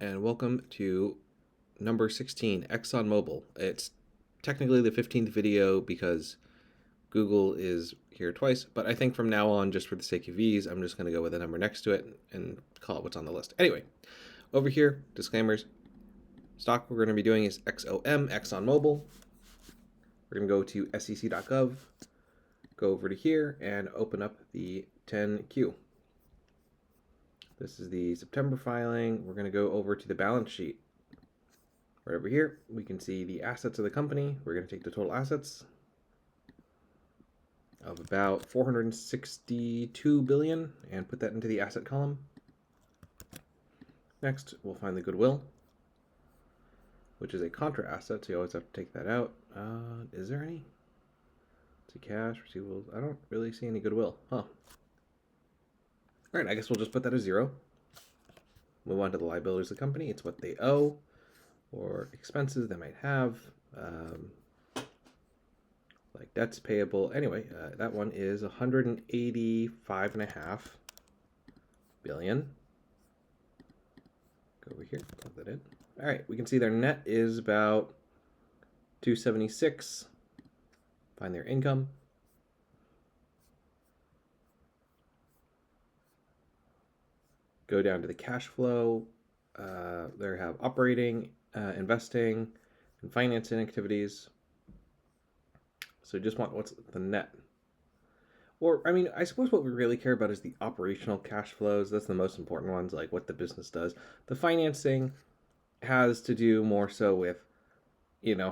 and welcome to number 16, ExxonMobil. It's technically the 15th video because Google is here twice, but I think from now on, just for the sake of ease, I'm just going to go with a number next to it and call it what's on the list. Anyway, over here, disclaimers. Stock we're going to be doing is XOM, ExxonMobil. We're going to go to sec.gov, go over to here, and open up the 10Q. This is the September filing. We're going to go over to the balance sheet. Right over here, we can see the assets of the company. We're going to take the total assets of about 462 billion and put that into the asset column. Next, we'll find the goodwill, which is a contra asset, so you always have to take that out. Is there any? See cash, receivables. I don't really see any goodwill. Huh. All right, I guess we'll just put that as 0. Move on to the liabilities of the company. It's what they owe or expenses they might have, like debts payable. Anyway, that one is 185.5 billion. Go over here, plug that in. All right, we can see their net is about 276. Find their income. Go down to the cash flow. They have operating, investing, and financing activities. So just want what's the net. Or, I mean, I suppose what we really care about is the operational cash flows. That's the most important ones, like what the business does. The financing has to do more so with,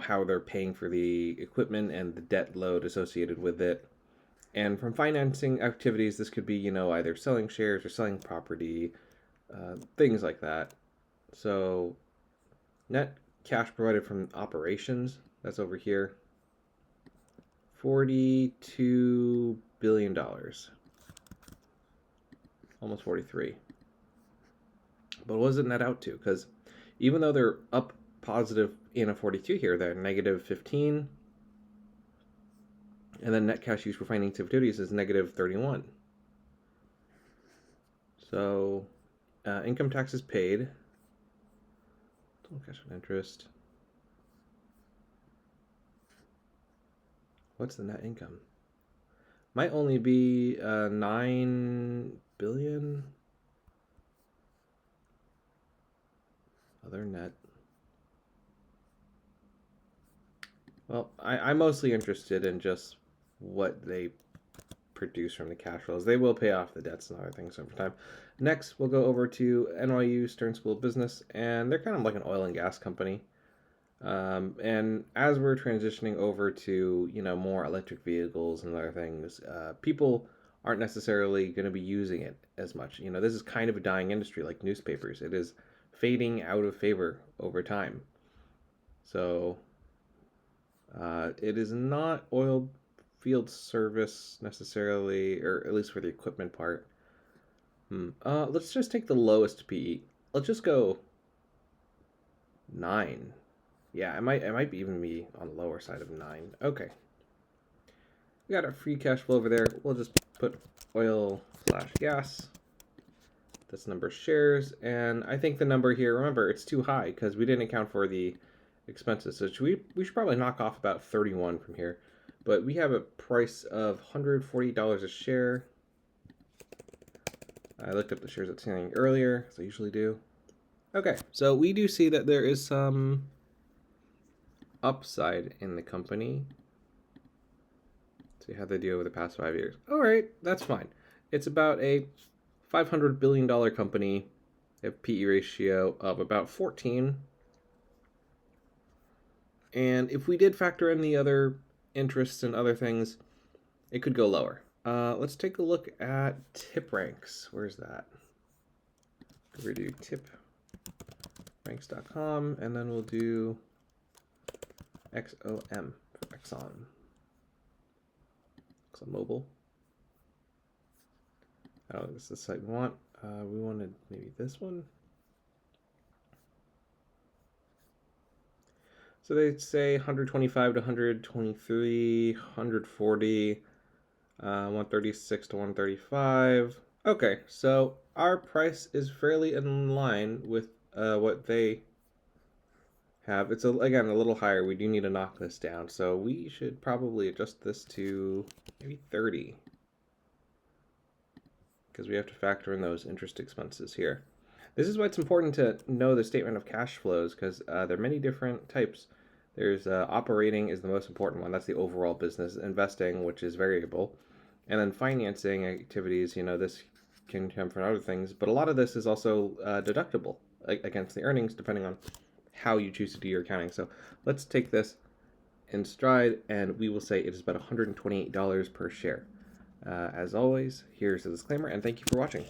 how they're paying for the equipment and the debt load associated with it. And from financing activities, this could be, either selling shares or selling property, things like that. So net cash provided from operations, that's over here, $42 billion. Almost 43. But what does it net out to? Because even though they're up positive in a 42 here, they're negative 15. And then net cash used for financing activities is negative 31. So income taxes paid. Total cash and interest. What's the net income? Might only be 9 billion. Other net. Well, I'm mostly interested in just what they produce from the cash flows. They will pay off the debts and other things over time. Next, we'll go over to NYU Stern School of Business, and they're kind of like an oil and gas company. And as we're transitioning over to, more electric vehicles and other things, people aren't necessarily going to be using it as much. This is kind of a dying industry like newspapers. It is fading out of favor over time. So it is not oil field service necessarily, or at least for the equipment part. Let's just take the lowest PE. Let's just go 9. Yeah, it might even be on the lower side of 9. Okay. We got our free cash flow over there. We'll just put oil/gas. That's number of shares. And I think the number here, remember, it's too high because we didn't account for the expenses. So we should probably knock off about 31 from here. But we have a price of $140 a share. I looked up the shares outstanding earlier, as I usually do. Okay, so we do see that there is some upside in the company. See how they do over the past 5 years. All right, that's fine. It's about a $500 billion company. They have PE ratio of about 14. And if we did factor in the other interests and other things, it could go lower. Let's take a look at tip ranks. Where's that? We'll do tipranks.com, and then we'll do XOM for ExxonMobil. I don't think this is the site we want. We wanted maybe this one. So they say 125 to 123, 140, 136 to 135. Okay, so our price is fairly in line with what they have. It's again a little higher. We do need to knock this down, so we should probably adjust this to maybe 30, because we have to factor in those interest expenses here. This is why it's important to know the statement of cash flows, because there are many different types. There's operating is the most important one. That's the overall business. Investing, which is variable, and then financing activities. This can come from other things, but a lot of this is also deductible against the earnings, depending on how you choose to do your accounting. So let's take this in stride, and we will say it is about $128 per share. As always, here's a disclaimer, and thank you for watching.